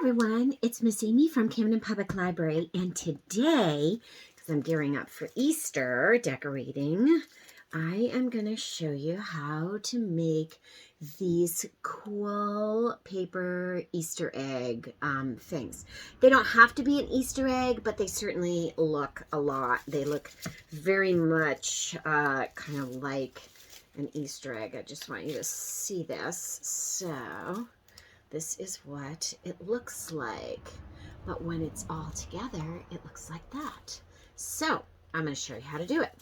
everyone, it's Miss Amy from Camden Public Library, and today, because I'm gearing up for Easter decorating, I am going to show you how to make these cool paper Easter egg things. They don't have to be an Easter egg, but they certainly look a lot. They look very much kind of like an Easter egg. I just want you to see this. So this is what it looks like, but when it's all together, it looks like that. So I'm going to show you how to do it.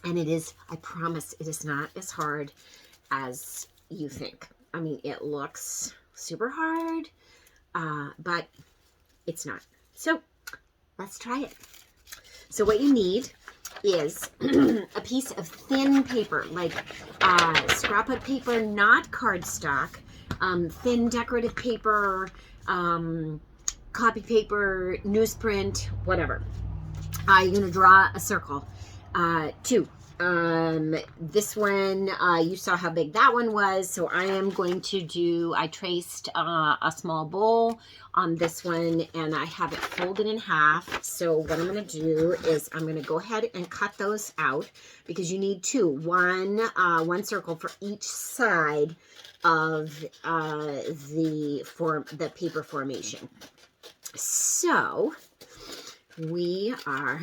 And it is, I promise, it is not as hard as you think. I mean, it looks super hard, but it's not. So let's try it. So what you need is a piece of thin paper, like scrapbook paper, not cardstock, thin decorative paper, copy paper, newsprint, whatever. You're going to draw a circle. Two. This one, you saw how big that one was, so I am going to do, I traced a small bowl on this one, and I have it folded in half. So what I'm going to do is I'm going to go ahead and cut those out, because you need two. One circle for each side of the paper formation. So we are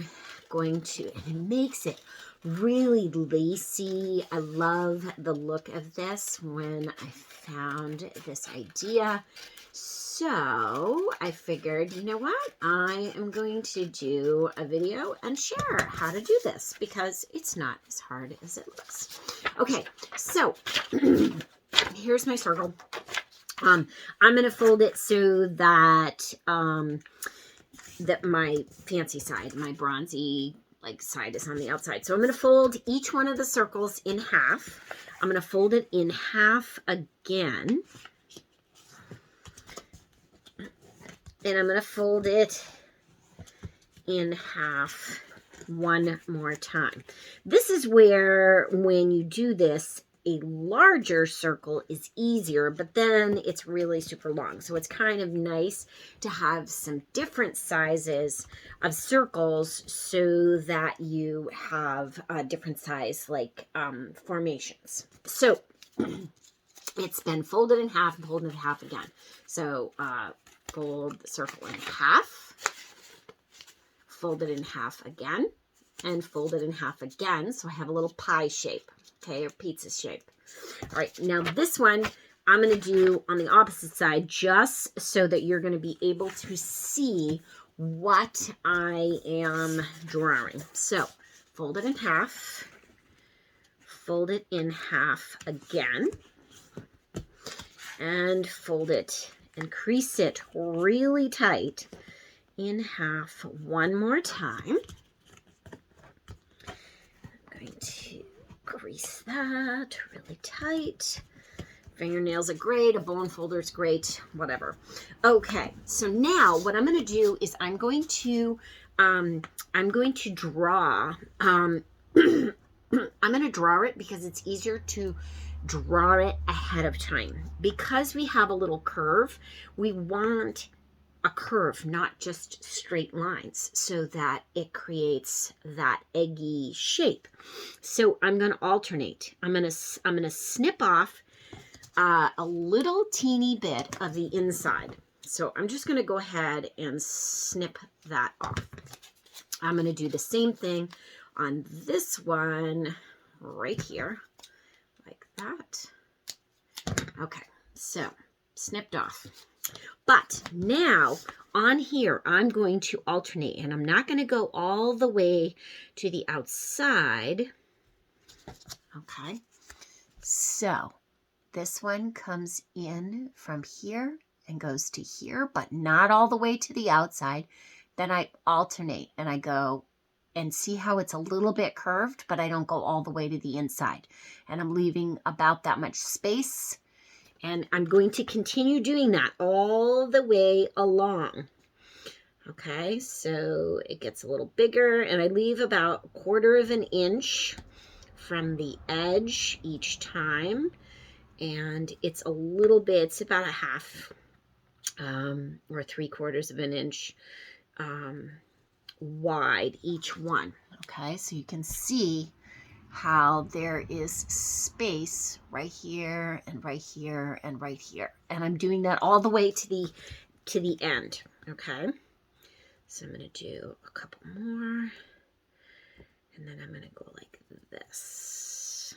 going to, and it makes it really lacy. I love the look of this when I found this idea. So I figured, you know what? I am going to do a video and share how to do this, because it's not as hard as it looks. Okay, so here's my circle. I'm going to fold it so that that my fancy side, my bronzy side, is on the outside. So I'm going to fold each one of the circles in half. I'm going to fold it in half again. And I'm going to fold it in half one more time. This is where, when you do this, a larger circle is easier, but then it's really super long. So it's kind of nice to have some different sizes of circles so that you have different size formations. So it's been folded in half and folded in half again. So fold the circle in half, fold it in half again, and fold it in half again. So I have a little pie shape. Okay, or pizza shape. All right, now this one I'm going to do on the opposite side, just so that you're going to be able to see what I am drawing. So fold it in half, fold it in half again, and fold it and crease it really tight in half one more time. I'm going to crease that really tight. Fingernails are great, a bone folder is great, whatever. Okay, so now what I'm going to do is I'm going to draw. I'm going to draw it because it's easier to draw it ahead of time. Because we have a little curve, we want a curve, not just straight lines, so that it creates that eggy shape. So I'm going to alternate. I'm going to snip off a little teeny bit of the inside. So I'm just going to go ahead and snip that off. I'm going to do the same thing on this one right here, like that. Okay, so snipped off. But now on here, I'm going to alternate, and I'm not going to go all the way to the outside. Okay, so this one comes in from here and goes to here, but not all the way to the outside. Then I alternate and I go and see how it's a little bit curved, but I don't go all the way to the inside. And I'm leaving about that much space. And I'm going to continue doing that all the way along. Okay, so it gets a little bigger, and I leave about 1/4 of an inch from the edge each time. And it's a little bit, it's about a half or 3/4 of an inch wide each one. Okay, so you can see how there is space right here and right here and right here. And I'm doing that all the way to the end. Okay, so I'm going to do a couple more, and then I'm going to go like this.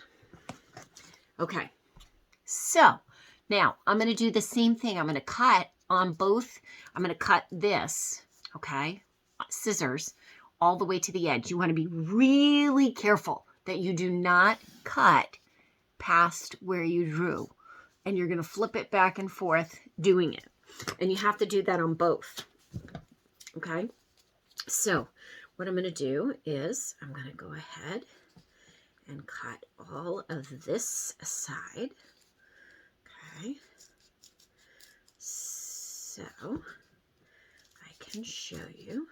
Okay, so now I'm going to do the same thing. I'm going to cut on both. I'm going to cut this, okay, scissors, all the way to the edge. You want to be really careful that you do not cut past where you drew. And you're going to flip it back and forth doing it. And you have to do that on both. Okay? So what I'm going to do is I'm going to go ahead and cut all of this aside. Okay? So I can show you.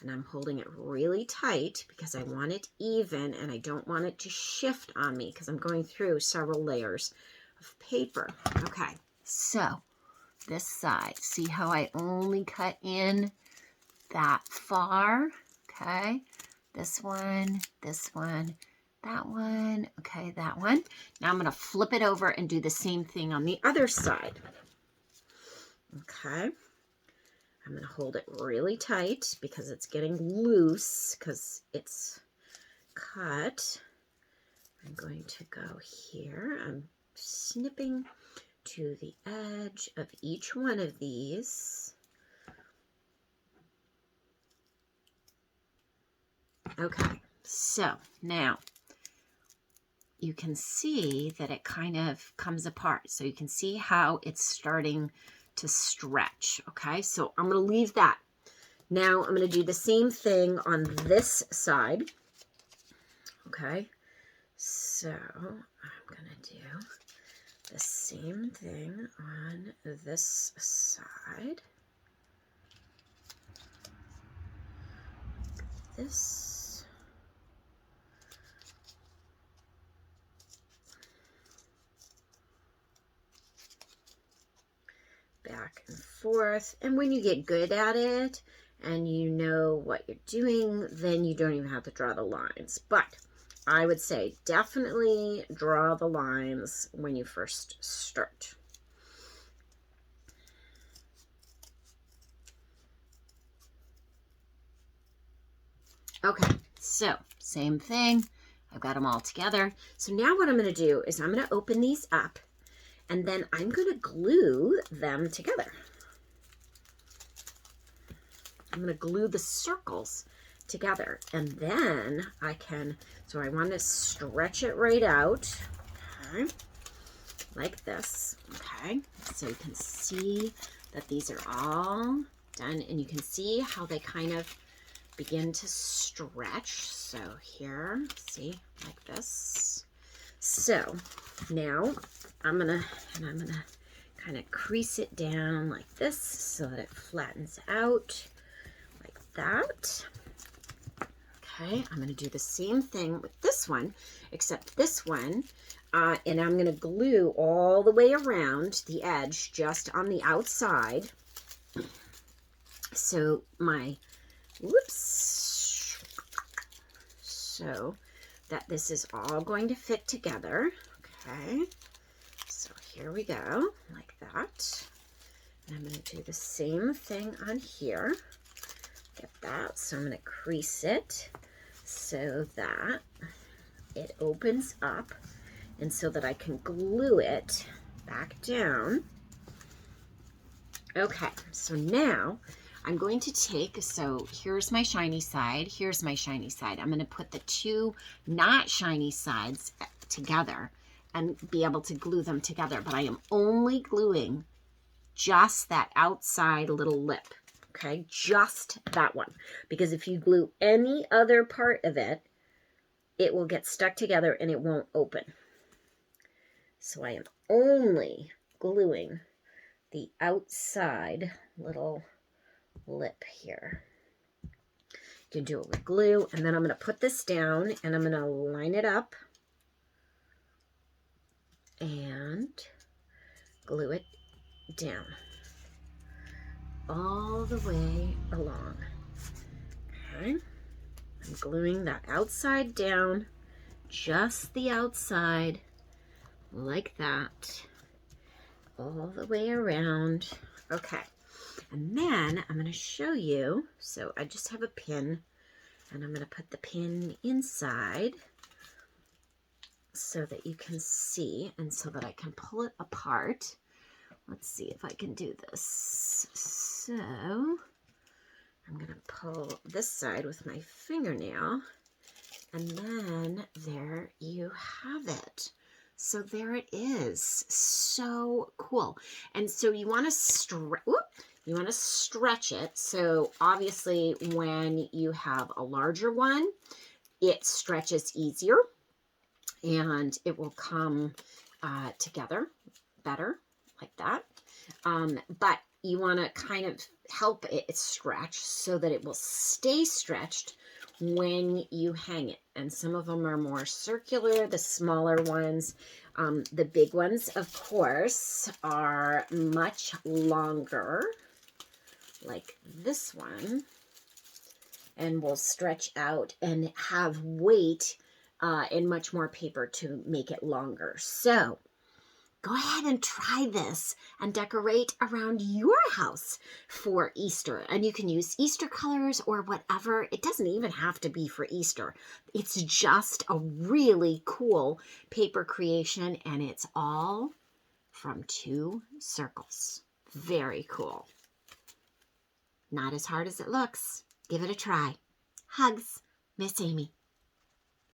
And I'm holding it really tight because I want it even and I don't want it to shift on me because I'm going through several layers of paper. Okay, so this side, see how I only cut in that far? Okay, this one, that one, okay, that one. Now I'm going to flip it over and do the same thing on the other side. Okay. I'm going to hold it really tight because it's getting loose because it's cut. I'm going to go here. I'm snipping to the edge of each one of these. Okay, so now you can see that it kind of comes apart. So you can see how it's starting to stretch. Okay, so I'm going to leave that. Now I'm going to do the same thing on this side. Okay, so I'm going to do the same thing on this side. This. Back and forth. And when you get good at it and you know what you're doing, then you don't even have to draw the lines. But I would say definitely draw the lines when you first start. Okay, so same thing. I've got them all together. So now what I'm going to do is I'm going to open these up and then I'm going to glue them together. I'm going to glue the circles together and then I can, so I want to stretch it right out, okay, like this, okay, so you can see that these are all done and you can see how they kind of begin to stretch. So here, see, like this. So now I'm gonna kind of crease it down like this so that it flattens out like that. Okay, I'm gonna do the same thing with this one, except this one, and I'm gonna glue all the way around the edge just on the outside. So my, whoops, so that this is all going to fit together. Okay, so here we go, like that. And I'm going to do the same thing on here. Get that, so I'm going to crease it so that it opens up and so that I can glue it back down. Okay, so now I'm going to take, so here's my shiny side, here's my shiny side. I'm going to put the two not shiny sides together and be able to glue them together, but I am only gluing just that outside little lip, okay? Just that one, because if you glue any other part of it, it will get stuck together and it won't open. So I am only gluing the outside little lip here. You can do it with glue, and then I'm going to put this down and I'm going to line it up and glue it down. all the way along. Okay, I'm gluing that outside down, just the outside, like that, all the way around. Okay, and then I'm going to show you, so I just have a pin, and I'm going to put the pin inside so that you can see, and so that I can pull it apart. Let's see if I can do this. So I'm going to pull this side with my fingernail, and then there you have it. So there it is. So cool. And so you want to stretch it. So obviously when you have a larger one, it stretches easier and it will come together better like that. But you want to kind of help it stretch so that it will stay stretched when you hang it. And some of them are more circular, the smaller ones. The big ones, of course, are much longer, like this one, and will stretch out and have weight and much more paper to make it longer. So go ahead and try this and decorate around your house for Easter. And you can use Easter colors or whatever. It doesn't even have to be for Easter. It's just a really cool paper creation, and it's all from 2 circles. Very cool. Not as hard as it looks. Give it a try. Hugs, Miss Amy.